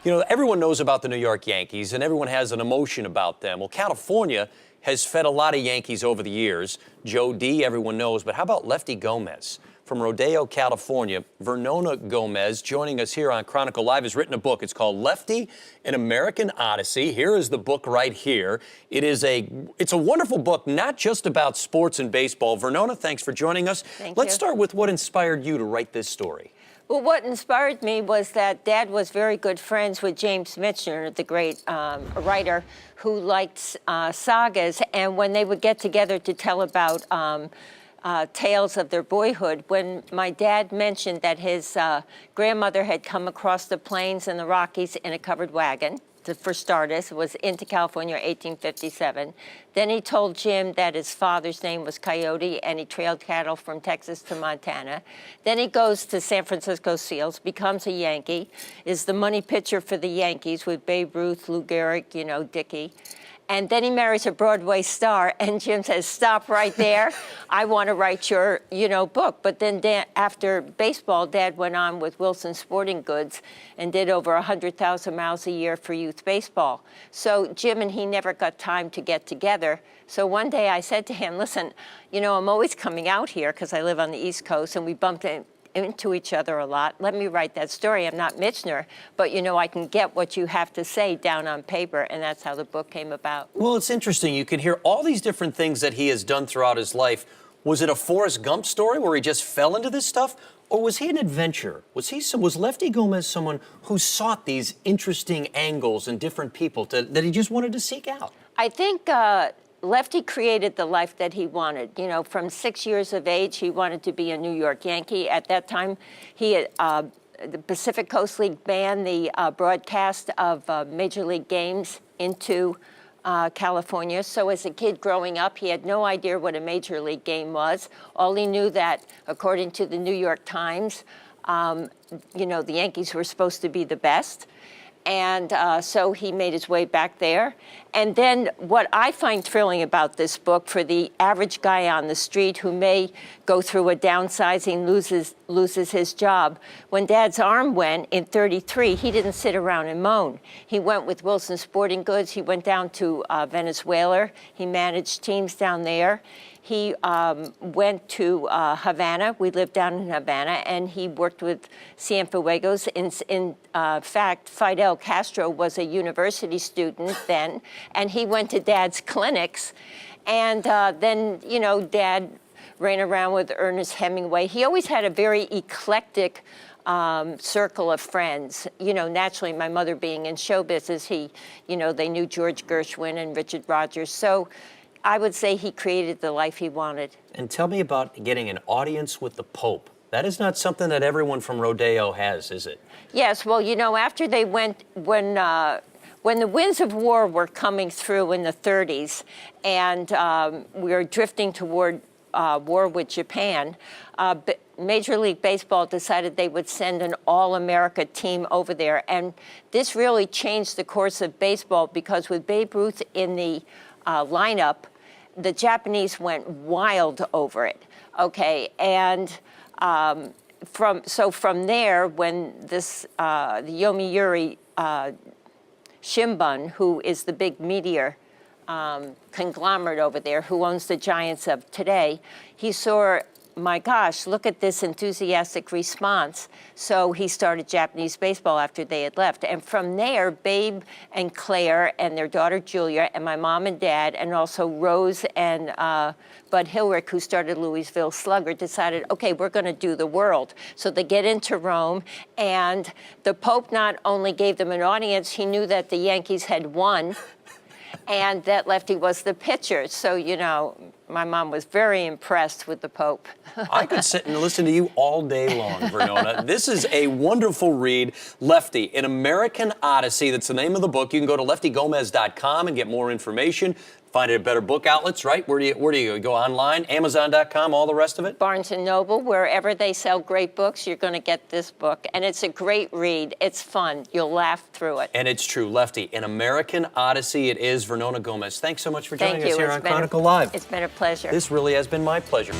You know, everyone knows about the New York Yankees, and everyone has an emotion about them. Well, California has fed a lot of Yankees over the years. Joe D, everyone knows, but how about Lefty Gomez? From Rodeo, California, Vernona Gomez, joining us here on Chronicle Live, has written a book. It's called Lefty An American Odyssey. Here is the book right here. It's a wonderful book, not just about sports and baseball. Vernona, thanks for joining us. Let's start with what inspired you to write this story. Well, what inspired me was that Dad was very good friends with James Michener, the great writer who liked sagas. And when they would get together to tell about tales of their boyhood, when my dad mentioned that his grandmother had come across the plains and the Rockies in a covered wagon, for starters, was into California in 1857. Then he told Jim that his father's name was Coyote and he trailed cattle from Texas to Montana. Then he goes to San Francisco Seals, becomes a Yankee, is the money pitcher for the Yankees with Babe Ruth, Lou Gehrig, you know, Dickie. And then he marries a Broadway star, and Jim says, stop right there. I want to write your, book. But then after baseball, Dad went on with Wilson Sporting Goods and did over 100,000 miles a year for youth baseball. So Jim and he never got time to get together. So one day I said to him, listen, I'm always coming out here because I live on the East Coast, and we bumped into each other a lot. Let me write that story. I'm not Michener, but I can get what you have to say down on paper, and that's how the book came about. Well, it's interesting. You can hear all these different things that he has done throughout his life. Was it a Forrest Gump story where he just fell into this stuff, or was he an adventurer? Was Lefty Gomez someone who sought these interesting angles and different people that he just wanted to seek out? I think Lefty created the life that he wanted. From 6 years of age, he wanted to be a New York Yankee. At that time, the Pacific Coast League banned the broadcast of Major League games into California. So as a kid growing up, he had no idea what a Major League game was. All he knew that, according to the New York Times, the Yankees were supposed to be the best. And so he made his way back there. And then what I find thrilling about this book for the average guy on the street who may go through a downsizing, loses his job, when Dad's arm went in *33, he didn't sit around and moan. He went with Wilson Sporting Goods. He went down to Venezuela. He managed teams down there. He went to Havana. We lived down in Havana, and he worked with Cienfuegos. In fact, Fidel Castro was a university student then, and he went to Dad's clinics. And then, Dad ran around with Ernest Hemingway. He always had a very eclectic circle of friends. Naturally, my mother being in show business, they knew George Gershwin and Richard Rodgers. So I would say he created the life he wanted. And tell me about getting an audience with the Pope. That is not something that everyone from Rodeo has, is it? Yes, well, after they went, when the winds of war were coming through in the 30s, and we were drifting toward war with Japan, Major League Baseball decided they would send an all-America team over there. And this really changed the course of baseball, because with Babe Ruth in the lineup, the Japanese went wild over it. Okay, and from there, when this the Yomiuri Shimbun, who is the big meteor conglomerate over there, who owns the Giants of today, he saw, my gosh, look at this enthusiastic response. So he started Japanese baseball after they had left. And from there, Babe and Claire and their daughter Julia and my mom and dad, and also Rose and Bud Hilrick, who started Louisville Slugger, decided, okay, we're going to do the world. So they get into Rome, and the Pope not only gave them an audience, he knew that the Yankees had won, and that Lefty was the pitcher. So, my mom was very impressed with the Pope. I could sit and listen to you all day long, Vernona. This is a wonderful read. Lefty, An American Odyssey. That's the name of the book. You can go to leftygomez.com and get more information. Find it at better book outlets, right? Where do you go online? Amazon.com, all the rest of it? Barnes & Noble, wherever they sell great books, you're going to get this book. And it's a great read. It's fun. You'll laugh through it. And it's true. Lefty, An American Odyssey. It is. Vernona Gomez, thanks so much for joining us here on Chronicle Live. It's been a pleasure. This really has been my pleasure.